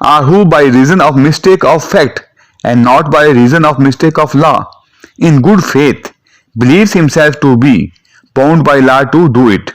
or who by reason of mistake of fact and not by reason of mistake of law in good faith believes himself to be bound by law to do it।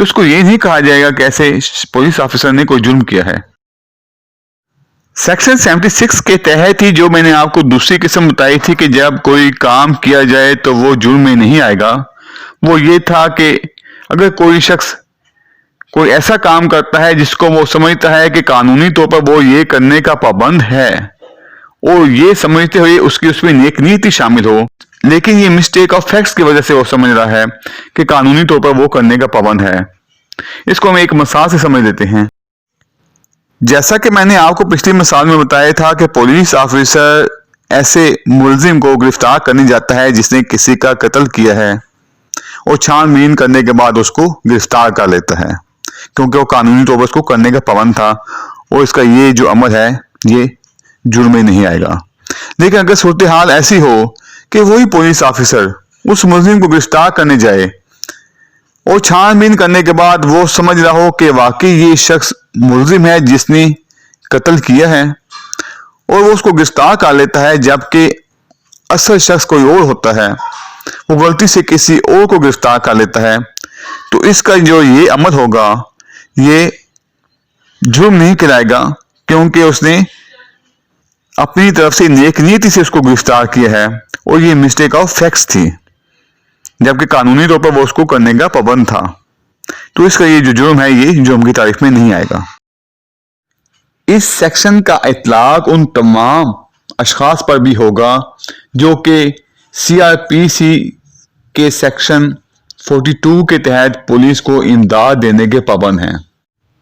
تو اس کو یہ نہیں کہا جائے گا کہ ایسے police officer نے کوئی جرم کیا ہے۔ سیکشن 76 کے تحت ہی جو میں نے آپ کو دوسری قسم بتائی تھی کہ جب کوئی کام کیا جائے تو وہ جرم میں نہیں آئے گا، وہ یہ تھا کہ اگر کوئی شخص کوئی ایسا کام کرتا ہے جس کو وہ سمجھتا ہے کہ قانونی طور پر وہ یہ کرنے کا پابند ہے اور یہ سمجھتے ہوئے اس میں نیک نیتی شامل ہو، لیکن یہ مسٹیک آف فیکٹس کی وجہ سے وہ سمجھ رہا ہے کہ قانونی طور پر وہ کرنے کا پابند ہے۔ اس کو ہم ایک مثال سے سمجھ لیتے ہیں۔ جیسا کہ میں نے آپ کو پچھلی مثال میں بتایا تھا کہ پولیس آفیسر ایسے ملزم کو گرفتار کرنے جاتا ہے جس نے کسی کا قتل کیا ہے اور چھان بین کرنے کے بعد اس کو گرفتار کر لیتا ہے کیونکہ وہ قانونی طور پر اس کو کرنے کا پابند تھا اور اس کا یہ جو عمل ہے یہ جرم میں نہیں آئے گا۔ لیکن اگر صورتحال ایسی ہو کہ وہی پولیس آفیسر اس ملزم کو گرفتار کرنے جائے اور چھان بین کرنے کے بعد وہ سمجھ رہا ہو کہ واقعی یہ شخص ملزم ہے جس نے قتل کیا ہے اور وہ اس کو گرفتار کر لیتا ہے جبکہ اصل شخص کوئی اور ہوتا ہے، وہ غلطی سے کسی اور کو گرفتار کر لیتا ہے، تو اس کا جو یہ عمل ہوگا یہ جرم نہیں کہلائے گا کیونکہ اس نے اپنی طرف سے نیک نیتی سے اس کو گرفتار کیا ہے اور یہ مسٹیک آف فیکٹس تھی جبکہ قانونی طور پر وہ اس کو کرنے کا پابند تھا، تو اس کا یہ جو جرم ہے یہ جرم کی تعریف میں نہیں آئے گا۔ اس سیکشن کا اطلاق ان تمام اشخاص پر بھی ہوگا جو کہ سی آر پی سی کے سیکشن 42 کے تحت پولیس کو امداد دینے کے پابند ہیں۔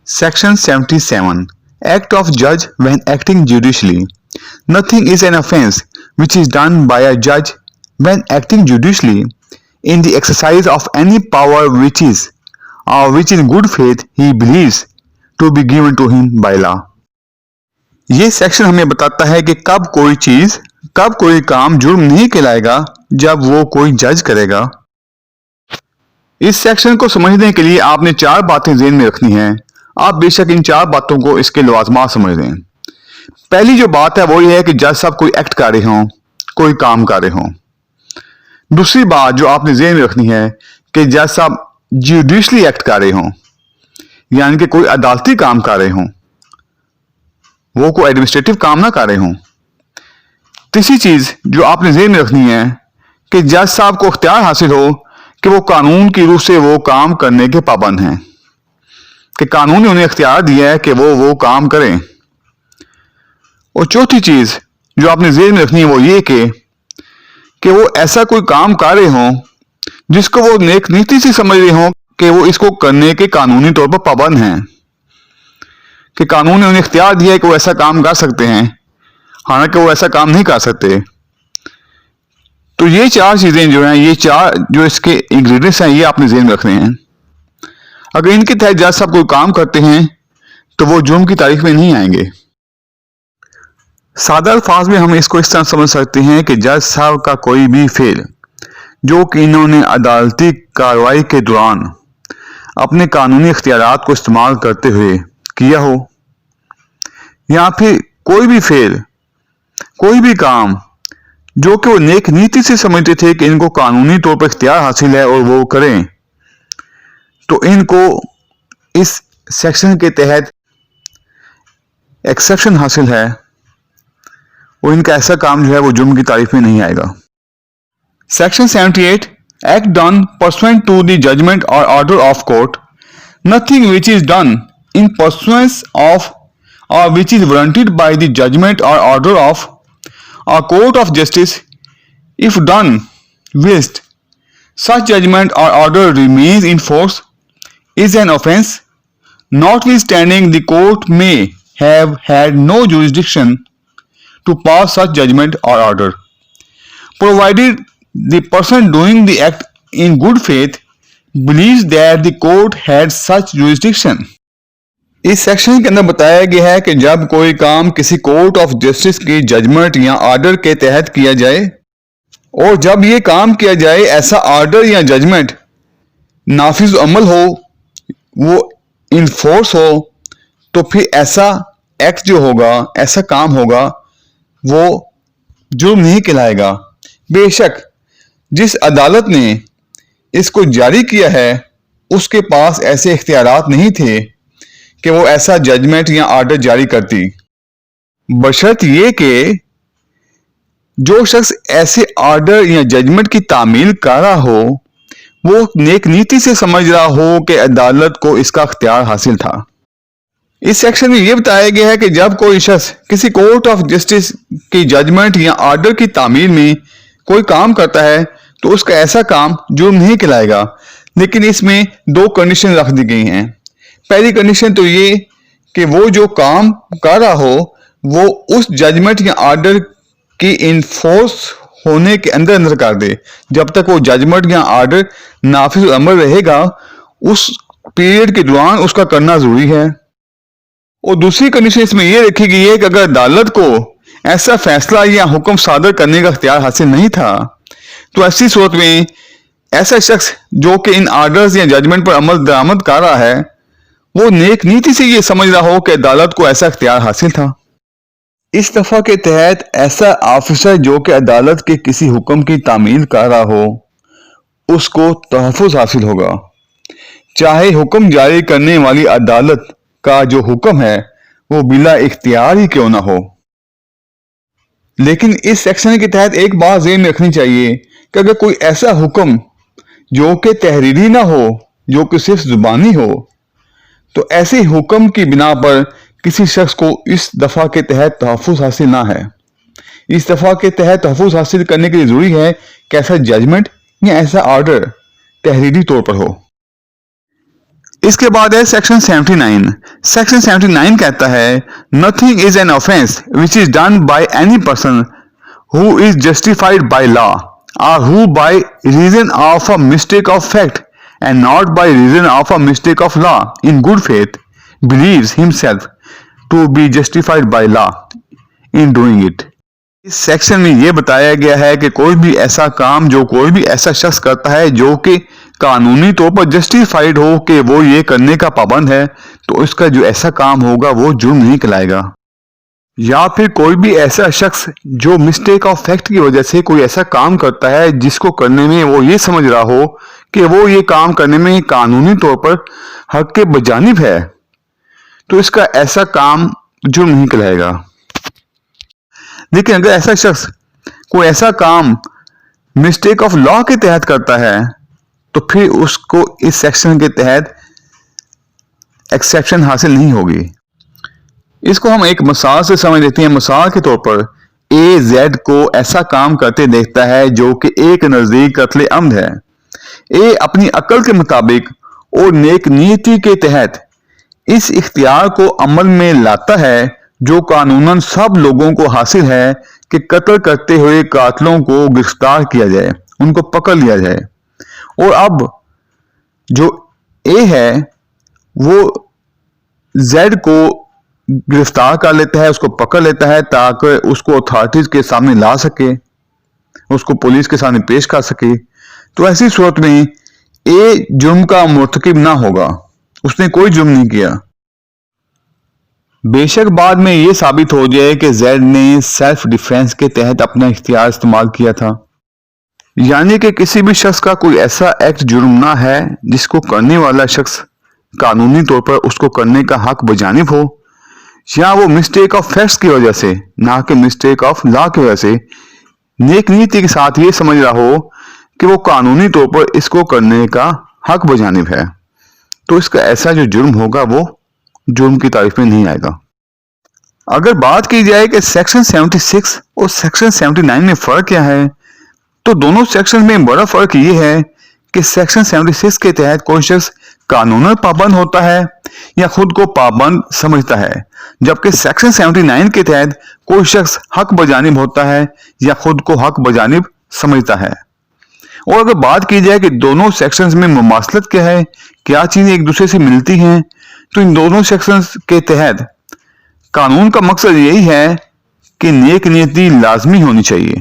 سیکشن 77 ایکٹ آف جج when acting judicially. Nothing is an offense which is done by a judge when acting judicially in the exercise of any power which is or which in good faith he believes to be given to him by law. یہ section ہمیں بتاتا ہے کہ کب کوئی چیز کب کوئی کام جرم نہیں کہلائے گا جب وہ کوئی جج کرے گا۔ اس سیکشن کو سمجھنے کے لیے آپ نے 4 باتیں ذہن میں رکھنی ہیں۔ آپ بے شک ان 4 باتوں کو اس کے لوازمات سمجھ لیں۔ پہلی جو بات ہے وہ یہ ہے کہ جج صاحب کوئی ایکٹ کر رہے ہوں، کوئی کام کر رہے ہوں۔ دوسری بات جو آپ نے ذہن میں رکھنی ہے کہ جج صاحب جوڈیشلی ایکٹ کر رہے ہوں، یعنی کہ کوئی عدالتی کام کر رہے ہوں، وہ کوئی ایڈمنسٹریٹو کام نہ کر رہے ہوں۔ تیسری چیز جو آپ نے ذہن میں رکھنی ہے کہ جج صاحب کو اختیار حاصل ہو کہ وہ قانون کی روح سے وہ کام کرنے کے پابند ہیں، کہ قانون نے انہیں اختیار دیا ہے کہ وہ کام کریں۔ اور چوتھی چیز جو آپ نے ذہن میں رکھنی ہے وہ یہ کہ وہ ایسا کوئی کام کر رہے ہوں جس کو وہ نیک نیتی سے سمجھ رہے ہوں کہ وہ اس کو کرنے کے قانونی طور پر پابند ہیں، کہ قانون نے انہیں اختیار دیا ہے کہ وہ ایسا کام کر سکتے ہیں حالانکہ وہ ایسا کام نہیں کر سکتے۔ تو یہ 4 چیزیں جو ہیں، یہ 4 جو اس کے انگریڈینٹس ہیں، یہ آپ نے ذہن میں رکھنے ہیں۔ اگر ان کے تحت جج صاحب کوئی کام کرتے ہیں تو وہ جرم کی تعریف میں نہیں آئیں گے۔ سادہ الفاظ میں ہم اس کو اس طرح سمجھ سکتے ہیں کہ جج صاحب کا کوئی بھی فعل جو کہ انہوں نے عدالتی کارروائی کے دوران اپنے قانونی اختیارات کو استعمال کرتے ہوئے کیا ہو، یا پھر کوئی بھی فعل کوئی بھی کام جو کہ وہ نیک نیتی سے سمجھتے تھے کہ ان کو قانونی طور پر اختیار حاصل ہے اور وہ کریں، تو ان کو اس سیکشن کے تحت ایکسیپشن حاصل ہے اور ان کا ایسا کام جو ہے وہ جرم کی تعریف میں نہیں آئے گا۔ Section 78 act done pursuant to the judgment or order of court. Nothing which is done in pursuance of or which is warranted by the judgment or order of a court of justice, if done whilst such judgment or order remains in force, is an offence, notwithstanding the court may have had no jurisdiction to pass such judgment or order, provided the person doing the act in good faith believes that the court had such jurisdiction. اس section کے اندر بتایا گیا ہے کہ جب کوئی کام کسی کورٹ آف جسٹس کی ججمنٹ یا آرڈر کے تحت کیا جائے اور جب یہ کام کیا جائے ایسا آرڈر یا ججمنٹ نافذ عمل ہو، وہ انفورس ہو، تو پھر ایسا ایکٹ جو ہوگا، ایسا کام ہوگا، وہ جرم نہیں کہلائے گا۔ بے شک جس عدالت نے اس کو جاری کیا ہے اس کے پاس ایسے اختیارات نہیں تھے کہ وہ ایسا ججمنٹ یا آرڈر جاری کرتی، بشرط یہ کہ جو شخص ایسے آرڈر یا ججمنٹ کی تعمیل کر رہا ہو وہ نیک نیتی سے سمجھ رہا ہو کہ عدالت کو اس کا اختیار حاصل تھا۔ اس سیکشن میں یہ بتایا گیا ہے کہ جب کوئی شخص کسی کورٹ آف جسٹس کی ججمنٹ یا آرڈر کی تعمیل میں کوئی کام کرتا ہے تو اس کا ایسا کام جرم نہیں کہلائے گا، لیکن اس میں 2 کنڈیشن رکھ دی گئی ہیں۔ پہلی کنڈیشن تو یہ کہ وہ جو کام کر رہا ہو وہ اس ججمنٹ یا آرڈر کی انفورس ہونے کے اندر کر دے۔ جب تک وہ ججمنٹ یا آرڈر نافذ العمل رہے گا اس پیریڈ کے دوران اس کا کرنا ضروری ہے۔ اور دوسری کنڈیشن اس میں یہ رکھی گئی ہے کہ اگر عدالت کو ایسا فیصلہ یا حکم صادر کرنے کا اختیار حاصل نہیں تھا تو ایسی صورت میں ایسا شخص جو کہ ان آرڈرز یا ججمنٹ پر عمل درآمد کر رہا ہے وہ نیک نیتی سے یہ سمجھ رہا ہو کہ عدالت کو ایسا اختیار حاصل تھا۔ اس دفعہ کے تحت ایسا آفیسر جو کہ عدالت کے کسی حکم کی تعمیل کر رہا ہو اس کو تحفظ حاصل ہوگا، چاہے حکم جاری کرنے والی عدالت کا جو حکم ہے وہ بلا اختیار ہی کیوں نہ ہو۔ لیکن اس سیکشن کے تحت ایک بات ذہن میں رکھنی چاہیے کہ اگر کوئی ایسا حکم جو کہ تحریری نہ ہو، جو کہ صرف زبانی ہو، تو ایسے حکم کی بنا پر کسی شخص کو اس دفعہ کے تحت تحفظ حاصل نہ ہے۔ اس دفعہ کے تحت تحفظ حاصل کرنے کے لیے ضروری ہے کہ ایسا ججمنٹ یا ایسا آرڈر تحریری طور پر ہو۔ اس کے بعد ہے سیکشن 79۔ سیکشن 79 کہتا ہے nothing is an offense which is done by any person who is justified by law or who by reason of a mistake of fact and not by reason of a mistake of law in good faith believes himself to be justified by law in doing it۔ اس section میں یہ بتایا گیا ہے کہ کوئی بھی ایسا کام جو کوئی بھی ایسا شخص کرتا ہے جو کہ قانونی طور پر جسٹیفائیڈ ہو کہ وہ یہ کرنے کا پابند ہے تو اس کا جو ایسا کام ہوگا وہ جرم نہیں کہلائے گا۔ یا پھر کوئی بھی ایسا شخص جو مسٹیک آف فیکٹ کی وجہ سے کوئی ایسا کام کرتا ہے جس کو کرنے میں وہ یہ سمجھ رہا ہو کہ وہ یہ کام کرنے میں قانونی طور پر حق کے بجانب ہے تو اس کا ایسا کام جرم نہیں کہلائے گا۔ لیکن اگر ایسا شخص کوئی ایسا کام مسٹیک آف لا کے تحت کرتا ہے تو پھر اس کو اس سیکشن کے تحت ایکسیپشن حاصل نہیں ہوگی۔ اس کو ہم ایک مثال سے سمجھ لیتے ہیں۔ مثال کے طور پر اے زیڈ کو ایسا کام کرتے دیکھتا ہے جو کہ ایک نزدیک قتل عمد ہے۔ اے اپنی عقل کے مطابق اور نیک نیتی کے تحت اس اختیار کو عمل میں لاتا ہے جو قانوناً سب لوگوں کو حاصل ہے کہ قتل کرتے ہوئے قاتلوں کو گرفتار کیا جائے، ان کو پکڑ لیا جائے۔ اور اب جو اے ہے وہ زیڈ کو گرفتار کر لیتا ہے، اس کو پکڑ لیتا ہے تاکہ اس کو اتھارٹیز کے سامنے لا سکے، اس کو پولیس کے سامنے پیش کر سکے۔ تو ایسی صورت میں اے جرم کا مرتکب نہ ہوگا، اس نے کوئی جرم نہیں کیا۔ بے شک بعد میں یہ ثابت ہو جائے کہ زیڈ نے سیلف ڈیفینس کے تحت اپنا اختیار استعمال کیا تھا، یعنی کہ کسی بھی شخص کا کوئی ایسا ایکٹ جرم نہ ہے جس کو کرنے والا شخص قانونی طور پر اس کو کرنے کا حق بجانب ہو، یا وہ مسٹیک آف فیکٹس کی وجہ سے نہ کہ مسٹیک آف لا کی وجہ سے نیک نیتی کے ساتھ یہ سمجھ رہا ہو کہ وہ قانونی طور پر اس کو کرنے کا حق بجانب ہے، تو اس کا ایسا جو جرم ہوگا وہ جرم کی تعریف میں نہیں آئے گا۔ اگر بات کی جائے کہ سیکشن 76 اور سیکشن 79 میں فرق کیا ہے تو دونوں سیکشن میں بڑا فرق یہ ہے کہ سیکشن 76 کے تحت کوئی شخص قانوناً پابند ہوتا ہے یا خود کو پابند سمجھتا ہے، جبکہ سیکشن 79 کے تحت کوئی شخص حق بجانب ہوتا ہے یا خود کو حق بجانب سمجھتا ہے۔ اور اگر بات کی جائے کہ دونوں سیکشنز میں مماثلت کیا ہے، کیا چیزیں ایک دوسرے سے ملتی ہیں، تو ان دونوں سیکشنز کے تحت قانون کا مقصد یہی ہے کہ نیک نیتی لازمی ہونی چاہیے۔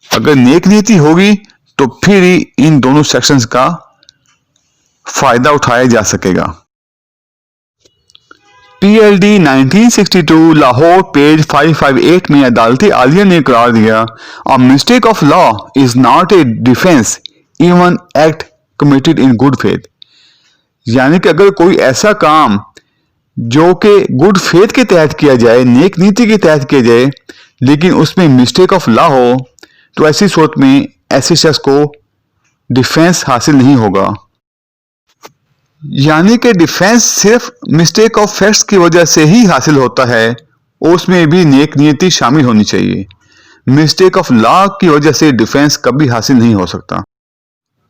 اگر نیک نیتی ہوگی تو پھر ہی ان دونوں سیکشنز کا فائدہ اٹھایا جا سکے گا۔ P L D 1962 Lahore page 558 میں عدالت عالیہ نے قرار دیا A mistake of law is not a defense even act committed in good faith۔ یعنی کہ اگر کوئی ایسا کام جو کہ گڈ فیتھ کے تحت کیا جائے، نیک نیتی کے تحت کیا جائے، لیکن اس میں مسٹیک آف لا ہو، تو ایسی صورت میں ایسے شخص کو ڈیفینس حاصل نہیں ہوگا. یعنی کہ ڈیفینس صرف مسٹیک آف فیکٹس کی وجہ سے ہی حاصل ہوتا ہے، اور اس میں بھی نیک نیتی شامل ہونی چاہیے. مسٹیک آف لا کی وجہ سے ڈیفینس کبھی حاصل نہیں ہو سکتا.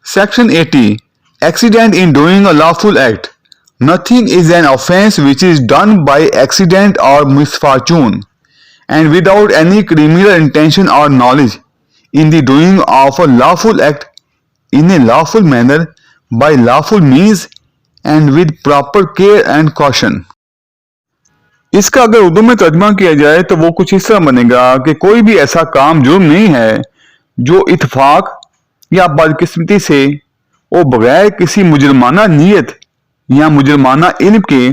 Section 80 accident in doing a lawful act. Nothing is an offense which is done by accident or misfortune and without any criminal intention or knowledge in the doing of a lawful act in a lawful manner by lawful means and with proper care and caution. اس کا اگر اردو میں ترجمہ کیا جائے تو وہ کچھ اس طرح بنے گا کہ کوئی بھی ایسا کام جرم نہیں ہے جو اتفاق یا بدقسمتی سے اور بغیر کسی مجرمانہ نیت یا مجرمانہ علم کے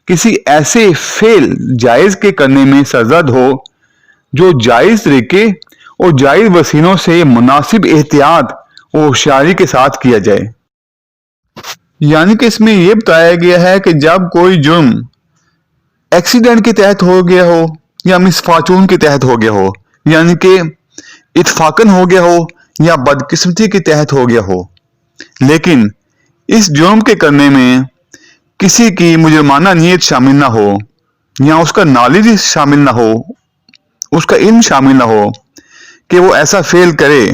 کسی ایسے فعل جائز کے کرنے میں سرزد ہو جو جائز طریقے اور جائز وسیلوں سے مناسب احتیاط اور ہوشیاری کے ساتھ کیا جائے. یعنی کہ اس میں یہ بتایا گیا ہے کہ جب کوئی جرم ایکسیڈنٹ کے تحت ہو گیا ہو یا مس فارچون کے تحت ہو گیا ہو، یعنی کہ اتفاقاً ہو گیا ہو یا بدقسمتی کے تحت ہو گیا ہو، لیکن اس جرم کے کرنے میں کسی کی مجرمانہ نیت شامل نہ ہو یا اس کا نالج شامل نہ ہو، اس کا علم شامل نہ ہو کہ وہ ایسا فعل کرے،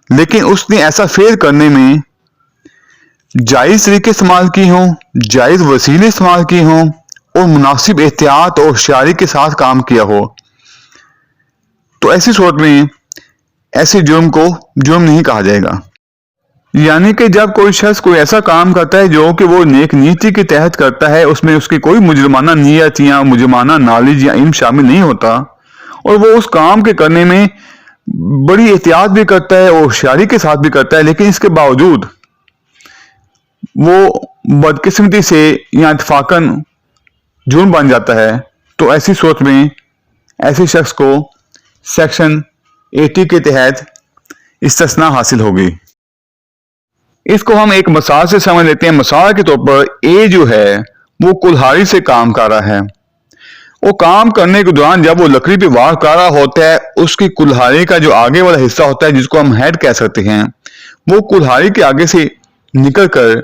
لیکن اس نے ایسا فعل کرنے میں جائز طریقے استعمال کی ہوں، جائز وسیلے استعمال کی ہوں اور مناسب احتیاط اور ہوشیاری کے ساتھ کام کیا ہو، تو ایسی صورت میں ایسے جرم کو جرم نہیں کہا جائے گا. یعنی کہ جب کوئی شخص کوئی ایسا کام کرتا ہے جو کہ وہ نیک نیتی کے تحت کرتا ہے، اس میں اس کی کوئی مجرمانہ نیت یا مجرمانہ نالج یا علم شامل نہیں ہوتا، اور وہ اس کام کے کرنے میں بڑی احتیاط بھی کرتا ہے اور ہوشیاری کے ساتھ بھی کرتا ہے، لیکن اس کے باوجود وہ بدقسمتی سے یا اتفاقاً جرم بن جاتا ہے، تو ایسی صورت میں ایسے شخص کو سیکشن 80 کے تحت استثناء حاصل ہوگی. اس کو ہم ایک مثال سے سمجھ لیتے ہیں. مثال کے طور پر اے جو ہے وہ کلہاڑی سے کام کر رہا ہے. وہ کام کرنے کے دوران جب وہ لکڑی پہ وار کر رہا ہوتا ہے، اس کی کلہاڑی کا جو آگے والا حصہ ہوتا ہے جس کو ہم ہیڈ کہہ سکتے ہیں، وہ کلہاڑی کے آگے سے نکل کر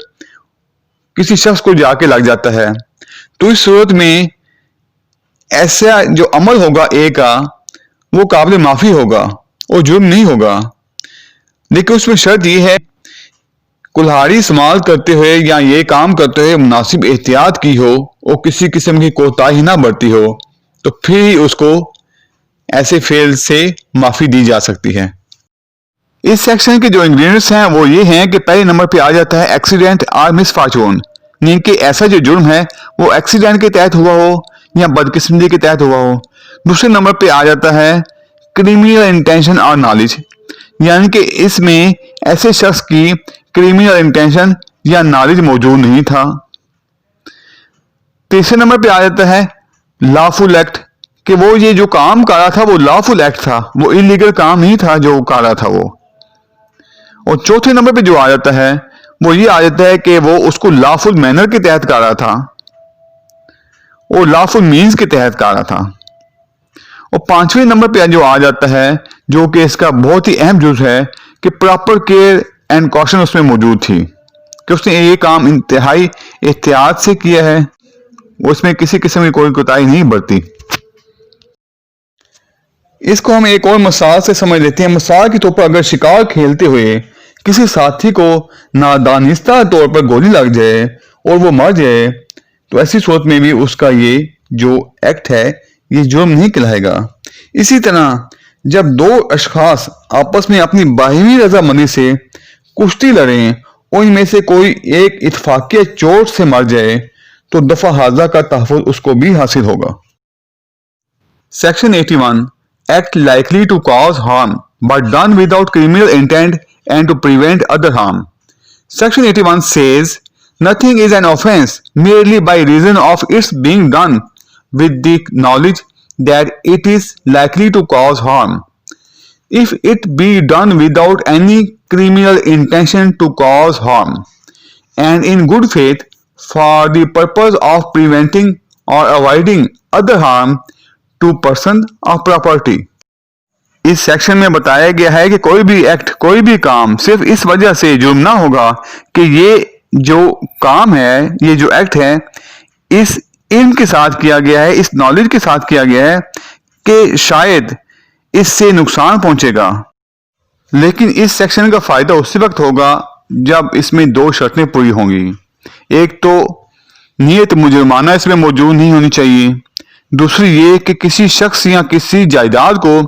کسی شخص کو جا کے لگ جاتا ہے. تو اس صورت میں ایسا جو عمل ہوگا اے کا وہ قابل معافی ہوگا اور جرم نہیں ہوگا، لیکن اس میں شرط یہ ہے کلہاڑی استعمال کرتے ہوئے یا یہ کام کرتے ہوئے مناسب احتیاط کی ہو اور کسی قسم کی کوتاہی نہ برتی ہو، تو پھر ہی اس کو ایسے فعل سے معافی دی جا سکتی ہے. اس سیکشن کے جو انگریڈینٹس ہیں وہ یہ ہیں کہ پہلے نمبر پہ آ جاتا ہے ایکسیڈنٹ اور مس فارچون، یعنی کہ ایسا جو جرم ہے وہ ایکسیڈنٹ کے تحت ہوا ہو یا بدقسمتی کے تحت ہوا ہو. دوسرے نمبر پہ آ جاتا ہے کرمینل انٹینشن اور نالج، یعنی کہ اس میں ایسے شخص کی کرمینل انٹینشن یا نالج موجود نہیں تھا. تیسرے نمبر پہ آ جاتا ہے لافل ایکٹ، کہ وہ یہ جو کام کر رہا تھا وہ لافل ایکٹ تھا، وہ انلیگل کام نہیں تھا جو کر رہا تھا وہ. اور چوتھے نمبر پہ جو آ جاتا ہے وہ یہ آ جاتا ہے کہ وہ اس کو لافل مینر کے تحت کر رہا تھا اور لافل مینز کے تحت کر رہا تھا. اور پانچویں نمبر پہ جو آ جاتا ہے جو کہ اس کا بہت ہی اہم جز ہے کہ پراپر کیئر اینڈ کوشن اس میں موجود تھی، کہ اس نے یہ کام انتہائی احتیاط سے کیا ہے، اس میں کسی قسم کی کوئی کوتاہی نہیں برتی. اس کو ہم ایک اور مثال سے سمجھ لیتے ہیں. مثال کے طور پر اگر شکار کھیلتے ہوئے کسی ساتھی کو نادانستہ طور پر گولی لگ جائے اور وہ مر جائے، تو ایسی صورت میں بھی اس کا یہ جو ایکٹ ہے یہ جرم نہیں کہلائے گا. اسی طرح جب دو اشخاص آپس میں اپنی باہمی رضامندی سے کشتی لڑیں اور ان میں سے کوئی ایک اتفاقیہ چوٹ سے مر جائے تو دفع حاضہ کا تحفظ اس کو بھی حاصل ہوگا. Section 81 act likely to cause harm but done without criminal intent and to prevent other harm. Section 81 says nothing is an offense merely by reason of its being done with the knowledge that it is likely to cause harm. If it be done without any criminal intention to cause harm, and in good faith for the purpose of preventing or avoiding other harm to person or property. اس section میں بتایا گیا ہے کہ کوئی بھی act, کوئی بھی کام صرف اس وجہ سے جرم نہ ہوگا کہ یہ جو کام ہے، یہ جو ایکٹ ہے، اس علم کے ساتھ کیا گیا ہے، اس نالج کے ساتھ کیا گیا ہے کہ شاید اس سے نقصان پہنچے گا. لیکن اس سیکشن کا فائدہ اسی وقت ہوگا جب اس میں دو شرطیں پوری ہوں گی. ایک تو نیت مجرمانہ اس میں موجود نہیں ہونی چاہیے، دوسری یہ کہ کسی شخص یا کسی جائیداد کو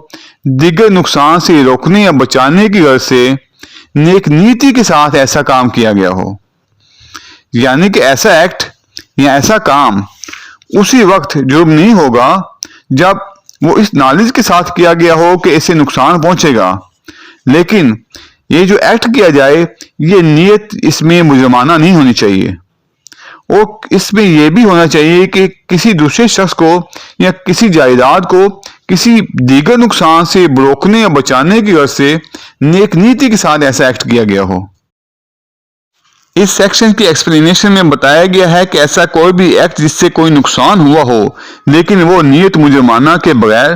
دیگر نقصان سے روکنے یا بچانے کی غرض سے نیک نیتی کے ساتھ ایسا کام کیا گیا ہو. یعنی کہ ایسا ایکٹ یا ایسا کام اسی وقت جرم نہیں ہوگا جب وہ اس نالج کے ساتھ کیا گیا ہو کہ اس سے نقصان پہنچے گا، لیکن یہ جو ایکٹ کیا جائے یہ نیت اس میں مجرمانہ نہیں ہونی چاہیے، اور اس میں یہ بھی ہونا چاہیے کہ کسی دوسرے شخص کو یا کسی جائیداد کو کسی دیگر نقصان سے روکنے یا بچانے کی غرض سے نیک نیتی کے ساتھ ایسا ایکٹ کیا گیا ہو. اس سیکشن کی ایکسپلینیشن میں بتایا گیا ہے کہ ایسا کوئی بھی ایکٹ جس سے کوئی نقصان ہوا ہو لیکن وہ نیت مجرمانہ کے بغیر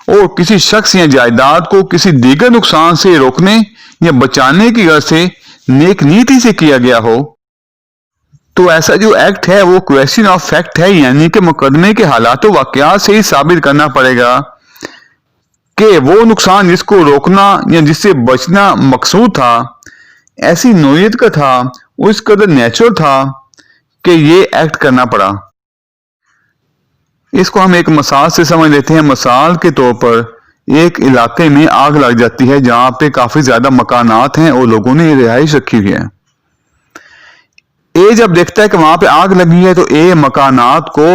اور کسی شخص یا جائیداد کو کسی دیگر نقصان سے روکنے یا بچانے کی غرض سے نیک نیتی سے کیا گیا ہو، تو ایسا جو ایکٹ ہے وہ کویسچن آف فیکٹ ہے، یعنی کہ مقدمے کے حالات و واقعات سے ہی ثابت کرنا پڑے گا کہ وہ نقصان جس کو روکنا یا جس سے بچنا مقصود تھا ایسی نوعیت کا تھا، اس قدر نیچرل تھا کہ یہ ایکٹ کرنا پڑا. اس کو ہم ایک مثال سے سمجھ لیتے ہیں. مثال کے طور پر ایک علاقے میں آگ لگ جاتی ہے جہاں پہ کافی زیادہ مکانات ہیں اور لوگوں نے رہائش رکھی ہوئی ہے. اے جب دیکھتا ہے کہ وہاں پہ آگ لگی ہے تو اے مکانات کو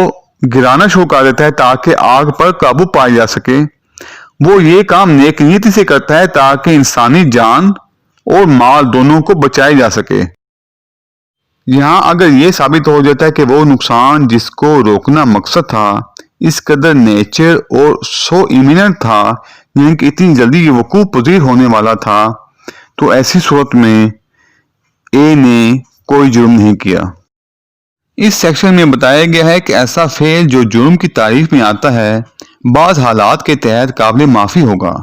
گرانا شروع کر دیتا ہے تاکہ آگ پر قابو پایا جا سکے. وہ یہ کام نیک نیتی سے کرتا ہے تاکہ انسانی جان اور مال دونوں کو بچایا جا سکے. یہاں اگر یہ ثابت ہو جاتا ہے کہ وہ نقصان جس کو روکنا مقصد تھا اس قدر نیچر اور سو ایمیننٹ تھا، یعنی کہ اتنی جلدی یہ وقوع پذیر ہونے والا تھا، تو ایسی صورت میں اے نے کوئی جرم نہیں کیا. اس سیکشن میں بتایا گیا ہے کہ ایسا فعل جو جرم کی تعریف میں آتا ہے بعض حالات کے تحت قابل معافی ہوگا،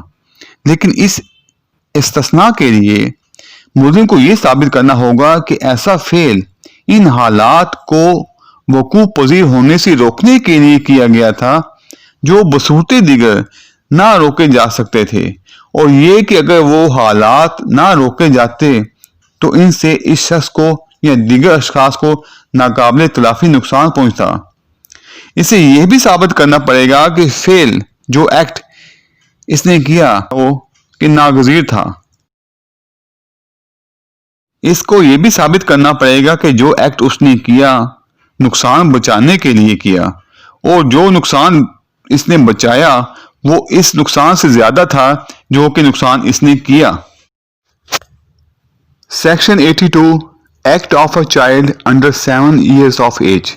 لیکن اس استثناء کے لیے ملزم کو یہ ثابت کرنا ہوگا کہ ایسا فعل ان حالات کو وقوع پذیر ہونے سے روکنے کے لیے کیا گیا تھا جو بصورت دیگر نہ روکے جا سکتے تھے، اور یہ کہ اگر وہ حالات نہ روکے جاتے تو ان سے اس شخص کو یا دیگر اشخاص کو ناقابل تلافی نقصان پہنچتا. اسے یہ بھی ثابت کرنا پڑے گا کہ فعل جو ایکٹ اس نے کیا وہ کہ ناگزیر تھا. اس کو یہ بھی ثابت کرنا پڑے گا کہ جو ایکٹ اس نے کیا نقصان بچانے کے لیے کیا، اور جو نقصان اس نے بچایا وہ اس نقصان سے زیادہ تھا جو کہ نقصان اس نے کیا. Section 82 act of a child under 7 years of age.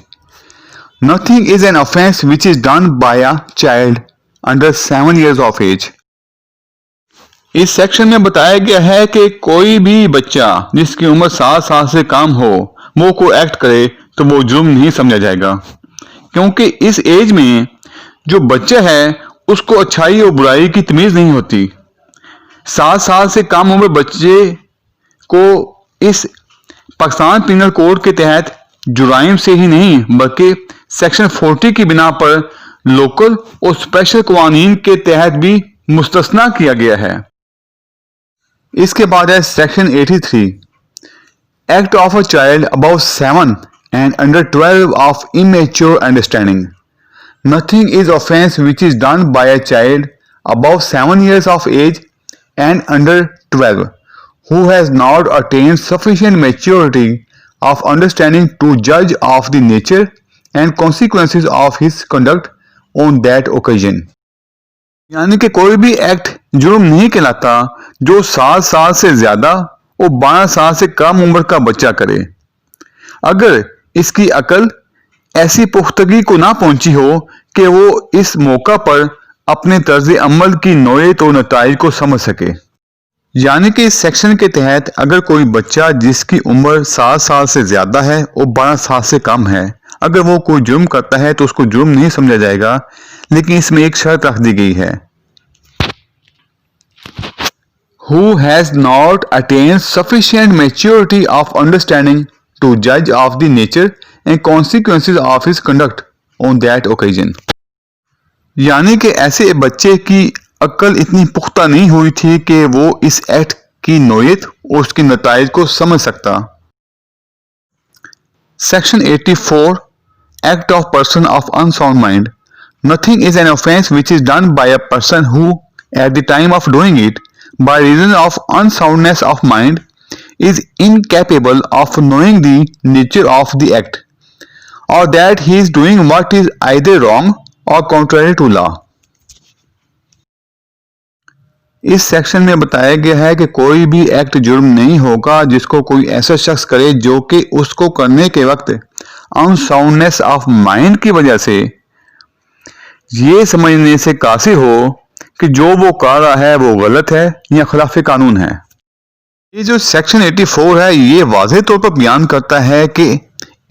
Nothing is an offense which is done by a child under 7 years of age. اس سیکشن میں بتایا گیا ہے کہ کوئی بھی بچہ جس کی عمر 7 سال سے کم ہو وہ کوئی ایکٹ کرے تو وہ جرم نہیں سمجھا جائے گا، کیونکہ اس ایج میں جو بچہ ہے اس کو اچھائی اور برائی کی تمیز نہیں ہوتی. 7 سال سے کم عمر بچے کو اس پاکستان پینل کوڈ کے تحت جرائم سے ہی نہیں بلکہ سیکشن 40 کی بنا پر لوکل اور اسپیشل قوانین کے تحت بھی مستثنیٰ کیا گیا ہے. اس کے بعد ہے section 83 act of a child above 7 and under 12 of immature understanding. Nothing is offense which is done by a child above 7 years of age and under 12 who has not attained sufficient maturity of understanding to judge of the nature and consequences of his conduct on that occasion. یعنی کہ کوئی بھی act جرم نہیں کہلاتا جو 7 سال سے زیادہ اور 12 سال سے کم عمر کا بچہ کرے، اگر اس کی عقل ایسی پختگی کو نہ پہنچی ہو کہ وہ اس موقع پر اپنے طرز عمل کی نوعیت و نتائج کو سمجھ سکے. یعنی کہ اس سیکشن کے تحت اگر کوئی بچہ جس کی عمر 7 سال سے زیادہ ہے اور 12 سال سے کم ہے، اگر وہ کوئی جرم کرتا ہے تو اس کو جرم نہیں سمجھا جائے گا، لیکن اس میں ایک شرط رکھ دی گئی ہے. Who has not attained sufficient maturity of understanding to judge of the nature and consequences of his conduct on that occasion. یعنی کہ ایسے بچے کی عقل اتنی پختہ نہیں ہوئی تھی کہ وہ اس ایکٹ کی نوعیت اور اس کے نتائج کو سمجھ سکتا. Section 84 Act of person of unsound mind. Nothing is an offense which is done by a person who, at the time of doing it, by reason of unsoundness of mind, is incapable of knowing the nature of the act, or that he is doing what is either wrong or contrary to law. اس section میں بتایا گیا ہے کہ کوئی بھی act جرم نہیں ہوگا جس کو کوئی ایسا شخص کرے جو کہ اس کو کرنے کے وقت انساؤنڈنس آف مائنڈ کی وجہ سے یہ سمجھنے سے قاصر ہو کہ جو وہ کر رہا ہے وہ غلط ہے یا خلاف قانون ہے. یہ جو سیکشن 84 ہے یہ واضح طور پر بیان کرتا ہے کہ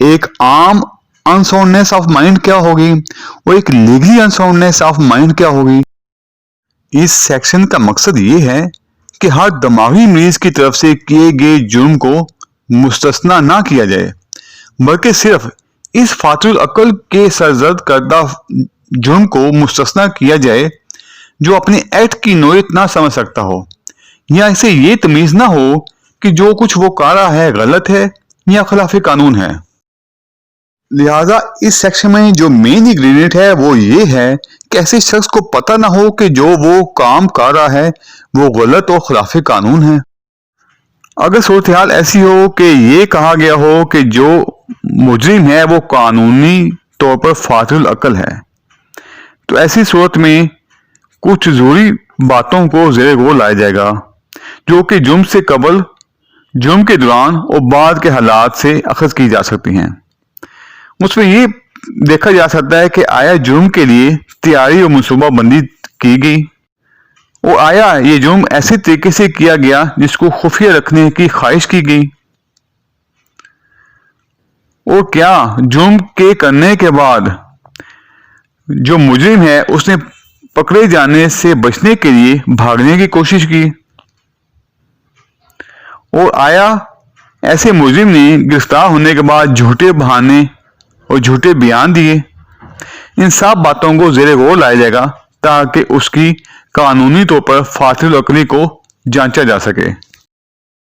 ایک عام انساؤنڈنس آف مائنڈ کیا ہوگی اور ایک لیگلی انساؤنڈنس آف مائنڈ کیا ہوگی. اس سیکشن کا مقصد یہ ہے کہ ہر دماغی مریض کی طرف سے کیے گئے جرم کو مستثنا نہ کیا جائے، بلکہ صرف اس فاطر العقل کے سرزد کردہ جرم کو مستثنا کیا جائے جو اپنے ایکٹ کی نوعیت نہ سمجھ سکتا ہو، یا اسے یہ تمیز نہ ہو کہ جو کچھ وہ کر رہا ہے غلط ہے یا خلاف قانون ہے. لہذا اس سیکشن میں جو مین انگریڈینٹ ہے وہ یہ ہے کہ ایسے شخص کو پتہ نہ ہو کہ جو وہ کام کر رہا ہے وہ غلط اور خلاف قانون ہے. اگر صورتحال ایسی ہو کہ یہ کہا گیا ہو کہ جو مجرم ہے وہ قانونی طور پر فاطر العقل ہے، تو ایسی صورت میں کچھ ضروری باتوں کو زیر غور لایا جائے گا جو کہ جرم سے قبل، جرم کے دوران اور بعد کے حالات سے اخذ کی جا سکتی ہیں. اس میں یہ دیکھا جا سکتا ہے کہ آیا جرم کے لیے تیاری اور منصوبہ بندی کی گئی، اور آیا یہ جرم ایسے طریقے سے کیا گیا جس کو خفیہ رکھنے کی خواہش کی گئی، اور کیا جرم کے کرنے کے بعد جو مجرم ہے اس نے پکڑے جانے سے بچنے کے لیے بھاگنے کی کوشش کی، اور آیا ایسے مجرم نے گرفتار ہونے کے بعد جھوٹے بہانے اور جھوٹے بیان دیے. ان سب باتوں کو زیر غور لایا جائے گا تاکہ اس کی قانونی طور پر فاطر العقلی کو جانچا جا سکے.